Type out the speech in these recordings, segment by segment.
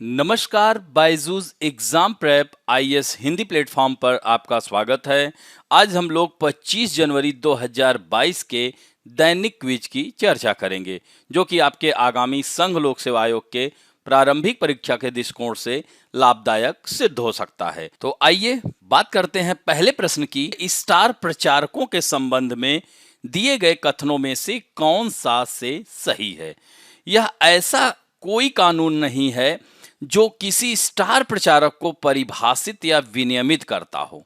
नमस्कार, Byju's exam prep IAS Hindi platform पर आपका स्वागत है। आज हम लोग 25 जनवरी 2022 के दैनिक क्विज की चर्चा करेंगे, जो कि आपके आगामी संघ लोक सेवा आयोग के प्रारंभिक परीक्षा के दृष्टिकोण से लाभदायक सिद्ध हो सकता है। तो आइए बात करते हैं पहले प्रश्न की। स्टार प्रचारकों के संबंध में दिए गए कथनों में से कौन सा से सही है? यह ऐसा कोई कानून नहीं है जो किसी स्टार प्रचारक को परिभाषित या विनियमित करता हो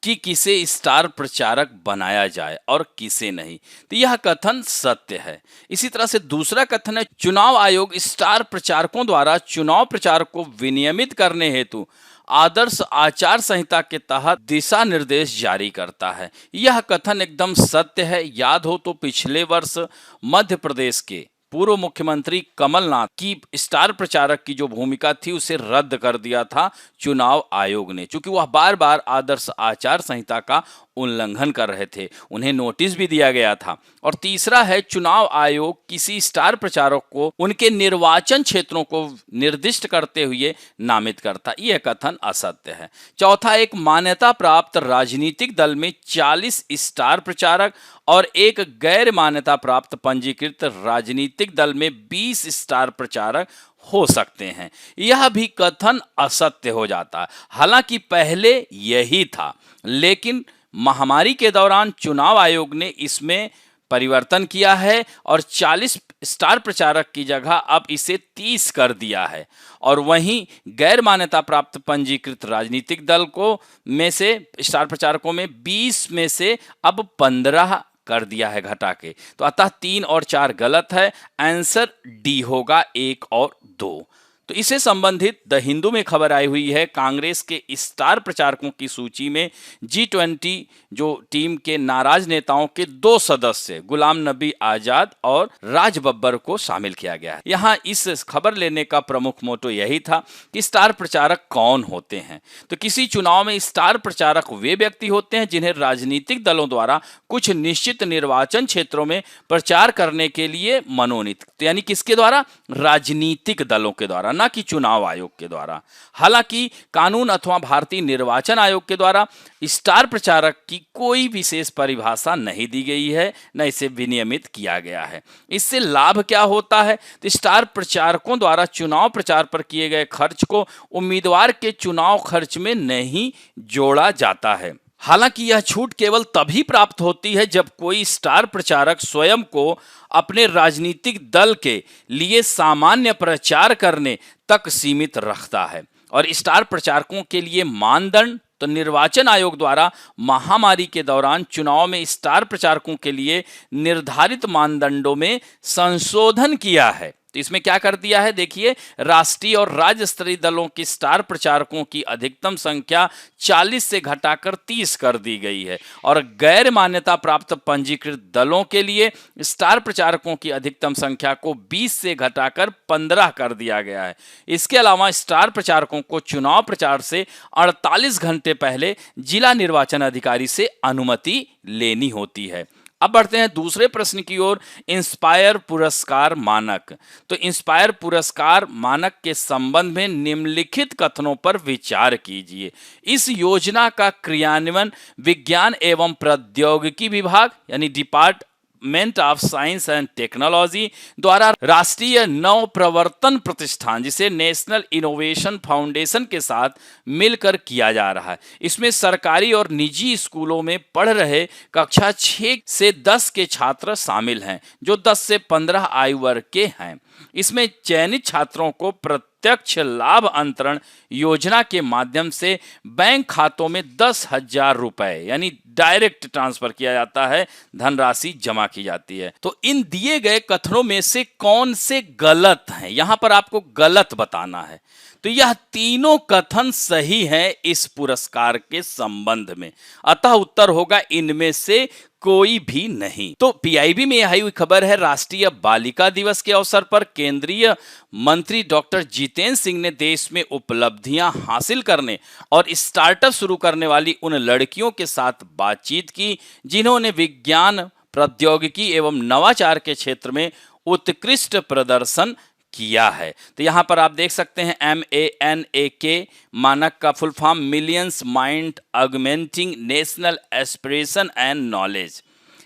कि किसे स्टार प्रचारक बनाया जाए और किसे नहीं। तो यह कथन सत्य है। इसी तरह से दूसरा कथन है, चुनाव आयोग स्टार प्रचारकों द्वारा चुनाव प्रचार को विनियमित करने हेतु आदर्श आचार संहिता के तहत दिशा निर्देश जारी करता है। यह कथन एकदम सत्य है। याद हो तो पिछले वर्ष मध्य प्रदेश के पूर्व मुख्यमंत्री कमलनाथ की स्टार प्रचारक की जो भूमिका थी उसे रद्द कर दिया था चुनाव आयोग ने, क्योंकि वह बार बार आदर्श आचार संहिता का उल्लंघन कर रहे थे। उन्हें नोटिस भी दिया गया था। और तीसरा है, चुनाव आयोग किसी स्टार प्रचारक को उनके निर्वाचन क्षेत्रों को निर्दिष्ट करते हुए नामित करता। यह कथन असत्य है। चौथा, एक मान्यता प्राप्त राजनीतिक दल में 40 स्टार प्रचारक और एक गैर मान्यता प्राप्त पंजीकृत राजनीतिक दल में 20 स्टार प्रचारक हो सकते हैं। यह भी कथन असत्य हो जाता है। हालांकि पहले यही था, लेकिन महामारी के दौरान चुनाव आयोग ने इसमें परिवर्तन किया है और 40 स्टार प्रचारक की जगह अब इसे 30 कर दिया है। और वहीं गैर मान्यता प्राप्त पंजीकृत राजनीतिक दल को में से स्टार प्रचारकों में 20 में से अब 15 कर दिया है घटा के। तो अतः 3 और 4 गलत है। आंसर डी होगा 1 और 2। तो इससे संबंधित द हिंदू में खबर आई हुई है, कांग्रेस के स्टार प्रचारकों की सूची में G20 जो टीम के नाराज नेताओं के 2 सदस्य गुलाम नबी आजाद और राज बब्बर को शामिल किया गया है। यहाँ इस खबर लेने का प्रमुख मोटो यही था कि स्टार प्रचारक कौन होते हैं। तो किसी चुनाव में स्टार प्रचारक वे व्यक्ति होते हैं जिन्हें राजनीतिक दलों द्वारा कुछ निश्चित निर्वाचन क्षेत्रों में प्रचार करने के लिए मनोनीत, यानी किसके द्वारा? राजनीतिक दलों के द्वारा, ना कि चुनाव आयोग के द्वारा। हालांकि कानून अथवा भारतीय निर्वाचन आयोग के द्वारा स्टार प्रचारक की कोई विशेष परिभाषा नहीं दी गई है, न इसे विनियमित किया गया है। इससे लाभ क्या होता है? तो स्टार प्रचारकों द्वारा चुनाव प्रचार पर किए गए खर्च को उम्मीदवार के चुनाव खर्च में नहीं जोड़ा जाता है। हालांकि यह छूट केवल तभी प्राप्त होती है जब कोई स्टार प्रचारक स्वयं को अपने राजनीतिक दल के लिए सामान्य प्रचार करने तक सीमित रखता है। और स्टार प्रचारकों के लिए मानदंड, तो निर्वाचन आयोग द्वारा महामारी के दौरान चुनाव में स्टार प्रचारकों के लिए निर्धारित मानदंडों में संशोधन किया है। तो इसमें क्या कर दिया है? देखिए, राष्ट्रीय और राज्य स्तरीय दलों के स्टार प्रचारकों की अधिकतम संख्या 40 से घटाकर 30 कर दी गई है और गैर मान्यता प्राप्त पंजीकृत दलों के लिए स्टार प्रचारकों की अधिकतम संख्या को 20 से घटाकर 15 कर दिया गया है। इसके अलावा स्टार प्रचारकों को चुनाव प्रचार से 48 घंटे पहले जिला निर्वाचन अधिकारी से अनुमति लेनी होती है। अब बढ़ते हैं दूसरे प्रश्न की ओर, इंस्पायर पुरस्कार मानक। तो इंस्पायर पुरस्कार मानक के संबंध में निम्नलिखित कथनों पर विचार कीजिए। इस योजना का क्रियान्वयन विज्ञान एवं प्रौद्योगिकी विभाग यानी department of science and technology द्वारा राष्ट्रीय नव प्रवर्तन प्रतिष्ठान जिसे नेशनल इनोवेशन फाउंडेशन के साथ मिलकर किया जा रहा है। इसमें सरकारी और निजी स्कूलों में पढ़ रहे कक्षा 6 से 10 के छात्र शामिल हैं, जो 10 से 15 आयु वर्ग के हैं। इसमें चयनित छात्रों को प्रत्यक्ष लाभ अंतरण योजना के माध्यम से बैंक खातों में 10,000 रुपए यानी डायरेक्ट ट्रांसफर किया जाता है, धनराशि जमा की जाती है। तो इन दिए गए कथनों में से कौन से गलत हैं? यहां पर आपको गलत बताना है। तो यह तीनों कथन सही हैं इस पुरस्कार के संबंध में, अतः उत्तर होगा इनमें से कोई भी नहीं। तो पीआईबी में आई हुई खबर है, राष्ट्रीय बालिका दिवस के अवसर पर केंद्रीय मंत्री डॉक्टर जितेंद्र सिंह ने देश में उपलब्धियां हासिल करने और स्टार्टअप शुरू करने वाली उन लड़कियों के साथ बातचीत की जिन्होंने विज्ञान, प्रौद्योगिकी एवं नवाचार के क्षेत्र में उत्कृष्ट प्रदर्शन किया है। तो यहाँ पर आप देख सकते हैं MANAK मानक का full form millions mind augmenting national aspiration and knowledge.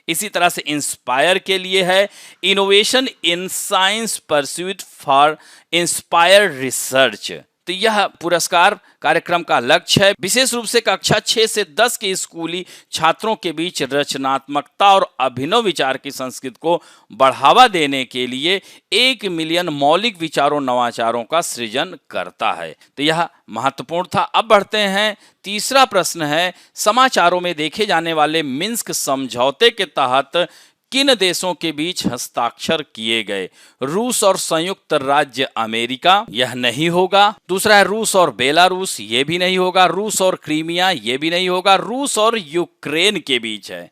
इसी तरह से इंस्पायर के लिए है innovation in science pursuit for inspire research. तो यह पुरस्कार कार्यक्रम का लक्ष्य है विशेष रूप से कक्षा 6 से 10 के स्कूली छात्रों के बीच रचनात्मकता और अभिनव विचार की संस्कृति को बढ़ावा देने के लिए 1 मिलियन मौलिक विचारों नवाचारों का सृजन करता है। तो यह महत्वपूर्ण था। अब बढ़ते हैं, तीसरा प्रश्न है समाचारों में देखे जाने वाले मिन्स्क समझौते के तहत किन देशों के बीच हस्ताक्षर किए गए? रूस और संयुक्त राज्य अमेरिका, यह नहीं होगा। दूसरा है रूस और बेलारूस, ये भी नहीं होगा। रूस और क्रीमिया, ये भी नहीं होगा। रूस और यूक्रेन के बीच है।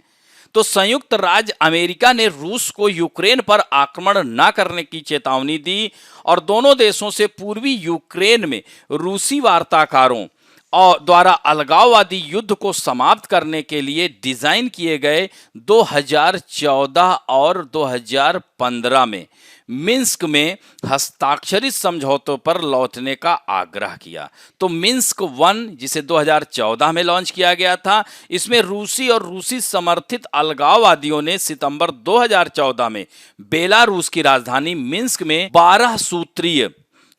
तो संयुक्त राज्य अमेरिका ने रूस को यूक्रेन पर आक्रमण न करने की चेतावनी दी और दोनों देशों से पूर्वी यूक्रेन में रूसी वार्ताकारों और द्वारा अलगाववादी युद्ध को समाप्त करने के लिए डिजाइन किए गए 2014 और 2015 में मिन्स्क में हस्ताक्षरित समझौतों पर लौटने का आग्रह किया। तो मिन्स्क 1 जिसे 2014 में लॉन्च किया गया था, इसमें रूसी और रूसी समर्थित अलगाववादियों ने सितंबर 2014 में बेलारूस की राजधानी मिन्स्क में 12 सूत्रीय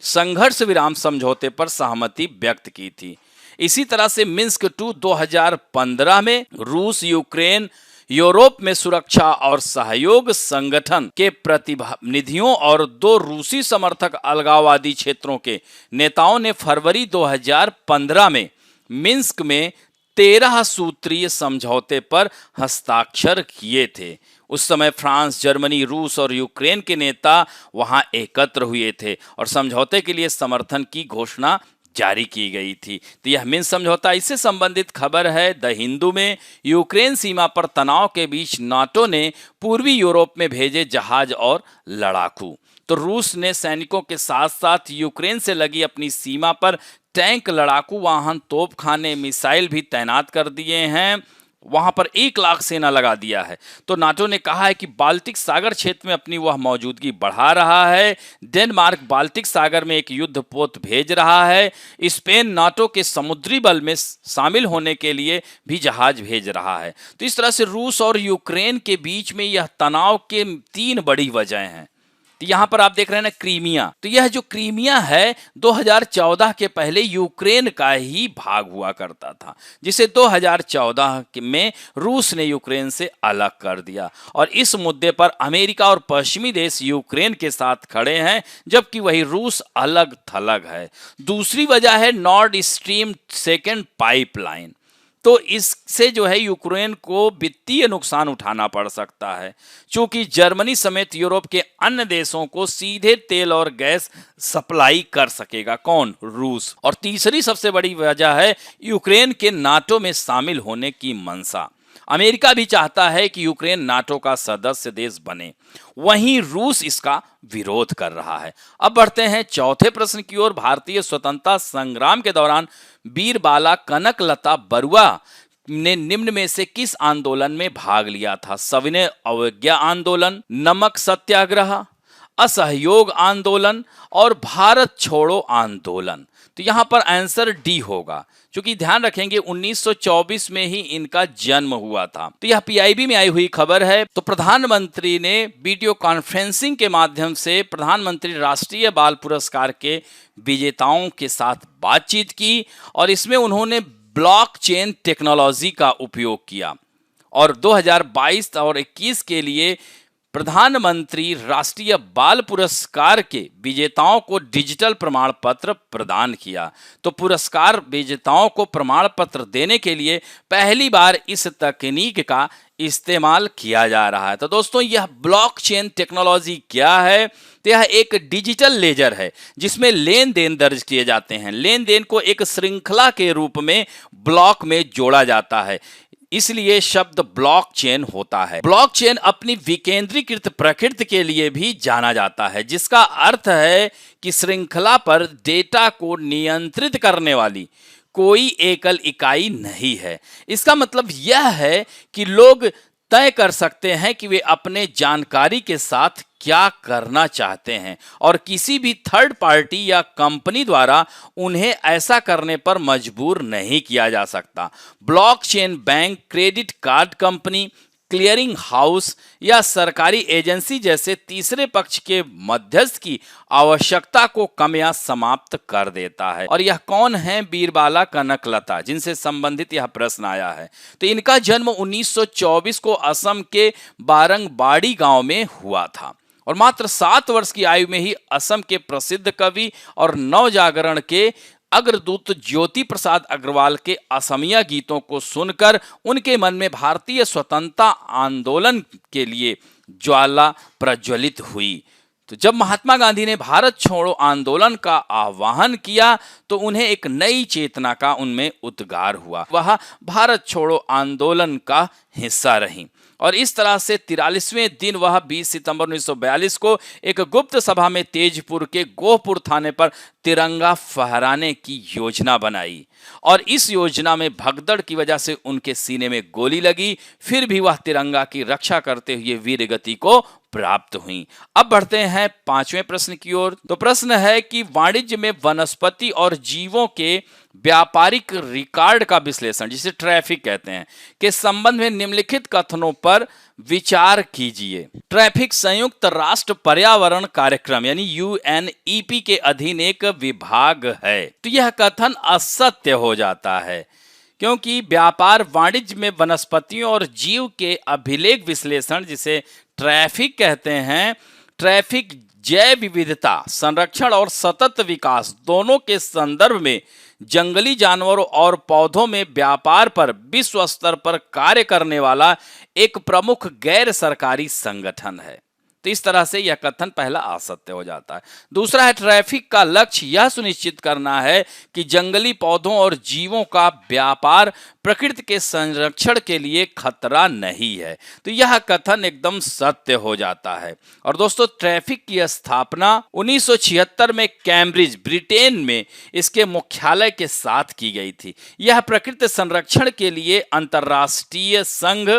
संघर्ष विराम समझौते पर सहमति व्यक्त की थी। इसी तरह से मिन्स्क 2 2015 में रूस यूक्रेन यूरोप में सुरक्षा और सहयोग संगठन के प्रतिनिधियों और 2 रूसी समर्थक अलगाववादी क्षेत्रों के नेताओं ने फरवरी 2015 में मिन्स्क में 13 सूत्रीय समझौते पर हस्ताक्षर किए थे। उस समय फ्रांस, जर्मनी, रूस और यूक्रेन के नेता वहां एकत्र हुए थे और समझौते के लिए समर्थन की घोषणा जारी की गई थी। तो यह मिन्स्क समझौता। इससे संबंधित खबर है द हिंदू में, यूक्रेन सीमा पर तनाव के बीच नाटो ने पूर्वी यूरोप में भेजे जहाज और लड़ाकू। तो रूस ने सैनिकों के साथ साथ यूक्रेन से लगी अपनी सीमा पर टैंक, लड़ाकू वाहन, तोपखाने, मिसाइल भी तैनात कर दिए हैं। वहां पर 1 लाख सेना लगा दिया है। तो नाटो ने कहा है कि बाल्टिक सागर क्षेत्र में अपनी वह मौजूदगी बढ़ा रहा है। डेनमार्क बाल्टिक सागर में एक युद्धपोत भेज रहा है। स्पेन नाटो के समुद्री बल में शामिल होने के लिए भी जहाज भेज रहा है। तो इस तरह से रूस और यूक्रेन के बीच में यह तनाव के 3 बड़ी वजह हैं। तो यहां पर आप देख रहे हैं ना क्रीमिया। तो यह जो क्रीमिया है 2014 के पहले यूक्रेन का ही भाग हुआ करता था, जिसे 2014 में रूस ने यूक्रेन से अलग कर दिया और इस मुद्दे पर अमेरिका और पश्चिमी देश यूक्रेन के साथ खड़े हैं, जबकि वही रूस अलग थलग है। दूसरी वजह है नॉर्ड स्ट्रीम 2 पाइपलाइन। तो इससे जो है यूक्रेन को वित्तीय नुकसान उठाना पड़ सकता है, क्योंकि जर्मनी समेत यूरोप के अन्य देशों को सीधे तेल और गैस सप्लाई कर सकेगा कौन? रूस। और तीसरी सबसे बड़ी वजह है यूक्रेन के नाटो में शामिल होने की मंशा। अमेरिका भी चाहता है कि यूक्रेन नाटो का सदस्य देश बने, वहीं रूस इसका विरोध कर रहा है। अब बढ़ते हैं चौथे प्रश्न की ओर। भारतीय स्वतंत्रता संग्राम के दौरान बीरबाला कनकलता बरुआ ने निम्न में से किस आंदोलन में भाग लिया था? सविनय अवज्ञा आंदोलन, नमक सत्याग्रह, असहयोग आंदोलन और भारत छोड़ो आंदोलन। तो यहां पर आंसर डी होगा, क्योंकि ध्यान रखेंगे 1924 में ही इनका जन्म हुआ था। तो यह पीआईबी में आई हुई खबर है। तो प्रधानमंत्री ने वीडियो कॉन्फ्रेंसिंग के माध्यम से प्रधानमंत्री राष्ट्रीय बाल पुरस्कार के विजेताओं के साथ बातचीत की और इसमें उन्होंने ब्लॉकचेन टेक्नोलॉजी का उपयोग किया और 2022 और 21 के लिए प्रधानमंत्री राष्ट्रीय बाल पुरस्कार के विजेताओं को डिजिटल प्रमाण पत्र प्रदान किया। तो पुरस्कार विजेताओं को प्रमाण पत्र देने के लिए पहली बार इस तकनीक का इस्तेमाल किया जा रहा है। तो दोस्तों, यह ब्लॉकचेन टेक्नोलॉजी क्या है? तो यह एक डिजिटल लेजर है जिसमें लेन देन दर्ज किए जाते हैं। लेन देन को एक श्रृंखला के रूप में ब्लॉक में जोड़ा जाता है, इसलिए शब्द ब्लॉकचेन होता है। ब्लॉकचेन अपनी विकेंद्रीकृत प्रकृति के लिए भी जाना जाता है, जिसका अर्थ है कि श्रृंखला पर डेटा को नियंत्रित करने वाली कोई एकल इकाई नहीं है। इसका मतलब यह है कि लोग तय कर सकते हैं कि वे अपने जानकारी के साथ क्या करना चाहते हैं और किसी भी थर्ड पार्टी या कंपनी द्वारा उन्हें ऐसा करने पर मजबूर नहीं किया जा सकता। Blockchain bank, credit card company, clearing house या सरकारी एजेंसी जैसे तीसरे पक्ष के मध्यस्थ की आवश्यकता को कम या समाप्त कर देता है। और यह कौन है? बीरबाला कनकलता, जिनसे संबंधित यह प्रश्न आया है। तो इनका जन्म 1924 को असम के बारंगबाड़ी गांव में हुआ था और मात्र 7 वर्ष की आयु में ही असम के प्रसिद्ध कवि और नवजागरण के अग्रदूत ज्योति प्रसाद अग्रवाल के असमिया गीतों को सुनकर उनके मन में भारतीय स्वतंत्रता आंदोलन के लिए ज्वाला प्रज्वलित हुई। तो जब महात्मा गांधी ने भारत छोड़ो आंदोलन का आह्वान किया तो उन्हें एक नई चेतना का उनमें उद्गार हुआ। वह भारत छोड़ो आंदोलन का हिस्सा रही और इस तरह से 43वें दिन वह 20 सितंबर 1942 को एक गुप्त सभा में तेजपुर के गोहपुर थाने पर तिरंगा फहराने की योजना बनाई और इस योजना में भगदड़ की वजह से उनके सीने में गोली लगी, फिर भी वह तिरंगा की रक्षा करते हुए वीर गति को प्राप्त हुई। अब बढ़ते हैं 5वें प्रश्न की ओर। तो प्रश्न है कि वाणिज्य में वनस्पति और जीवों के व्यापारिक रिकॉर्ड का विश्लेषण, जिसे ट्रैफिक कहते हैं, के संबंध में निम्नलिखित कथनों पर विचार कीजिए। ट्रैफिक संयुक्त राष्ट्र पर्यावरण कार्यक्रम यानी UNEP के अधीन एक विभाग है। तो यह कथन असत्य हो जाता है क्योंकि व्यापार वाणिज्य में वनस्पतियों और जीव के अभिलेख विश्लेषण, जिसे ट्रैफिक कहते हैं, ट्रैफिक जैव विविधता संरक्षण और सतत विकास दोनों के संदर्भ में जंगली जानवरों और पौधों में व्यापार पर विश्व स्तर पर कार्य करने वाला एक प्रमुख गैर सरकारी संगठन है। तो इस तरह से यह कथन पहला असत्य हो जाता है। दूसरा है, ट्रैफिक का लक्ष्य यह सुनिश्चित करना है कि जंगली पौधों और जीवों का व्यापार प्रकृति के संरक्षण के लिए खतरा नहीं है। तो यह कथन एकदम सत्य हो जाता है। और दोस्तों, ट्रैफिक की स्थापना 1976 में कैम्ब्रिज, ब्रिटेन में इसके मुख्यालय के साथ की गई थी। यह प्रकृति संरक्षण के लिए अंतर्राष्ट्रीय संघ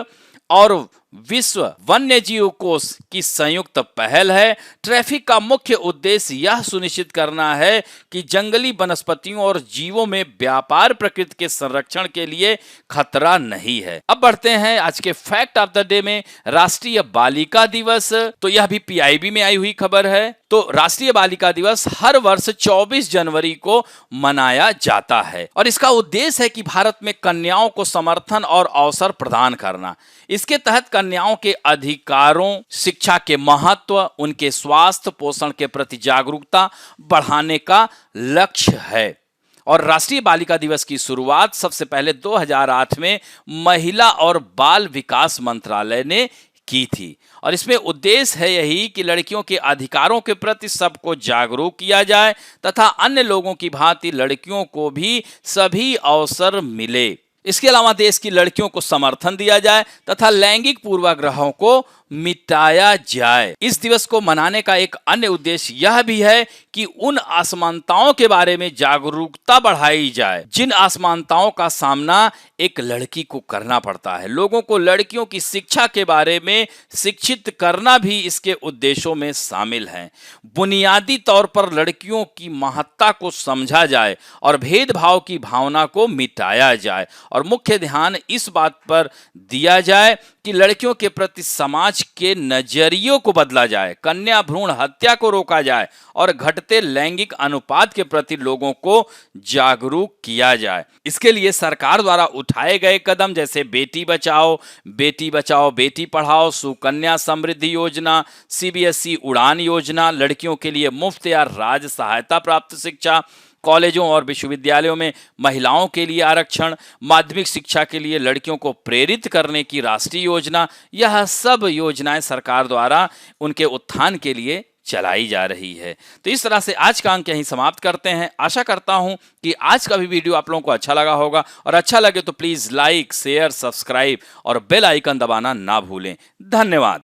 और विश्व वन्यजीव कोष की संयुक्त पहल है। ट्रैफिक का मुख्य उद्देश्य यह सुनिश्चित करना है कि जंगली वनस्पतियों और जीवों में व्यापार प्रकृति के संरक्षण के लिए खतरा नहीं है। अब बढ़ते हैं आज के फैक्ट ऑफ द डे में, राष्ट्रीय बालिका दिवस। तो यह भी PIB में आई हुई खबर है। तो राष्ट्रीय बालिका दिवस हर वर्ष 24 जनवरी को मनाया जाता है और इसका उद्देश्य है कि भारत में कन्याओं को समर्थन और अवसर प्रदान करना। इसके तहत कन्याओं के अधिकारों, शिक्षा के महत्व, उनके स्वास्थ्य पोषण के प्रति जागरूकता बढ़ाने का लक्ष्य है। और राष्ट्रीय बालिका दिवस की शुरुआत सबसे पहले 2008 में महिला और बाल विकास मंत्रालय ने की थी और इसमें उद्देश्य है यही कि लड़कियों के अधिकारों के प्रति सबको जागरूक किया जाए तथा अन्य लोगों की भांति लड़कियों को भी सभी अवसर मिले। इसके अलावा देश की लड़कियों को समर्थन दिया जाए तथा लैंगिक पूर्वाग्रहों को मिटाया जाए। इस दिवस को मनाने का एक अन्य उद्देश्य यह भी है कि उन असमानताओं के बारे में जागरूकता बढ़ाई जाए जिन असमानताओं का सामना एक लड़की को करना पड़ता है। लोगों को लड़कियों की शिक्षा के बारे में शिक्षित करना भी इसके उद्देश्यों में शामिल है। बुनियादी तौर पर लड़कियों की महत्ता को समझा जाए और भेदभाव की भावना को मिटाया जाए और मुख्य ध्यान इस बात पर दिया जाए कि लड़कियों के प्रति समाज के नजरियों को बदला जाए, कन्या भ्रूण हत्या को रोका जाए और घटते लैंगिक अनुपात के प्रति लोगों को जागरूक किया जाए। इसके लिए सरकार द्वारा उठाए गए कदम जैसे बेटी बचाओ बेटी पढ़ाओ, सुकन्या समृद्धि योजना, CBSE उड़ान योजना, लड़कियों के लिए मुफ्त या राज्य सहायता प्राप्त शिक्षा, कॉलेजों और विश्वविद्यालयों में महिलाओं के लिए आरक्षण, माध्यमिक शिक्षा के लिए लड़कियों को प्रेरित करने की राष्ट्रीय योजना, यह सब योजनाएं सरकार द्वारा उनके उत्थान के लिए चलाई जा रही है। तो इस तरह से आज का अंक यहीं समाप्त करते हैं। आशा करता हूं कि आज का भी वीडियो आप लोगों को अच्छा लगा होगा और अच्छा लगे तो प्लीज लाइक, शेयर, सब्सक्राइब और बेल आइकन दबाना ना भूलें। धन्यवाद।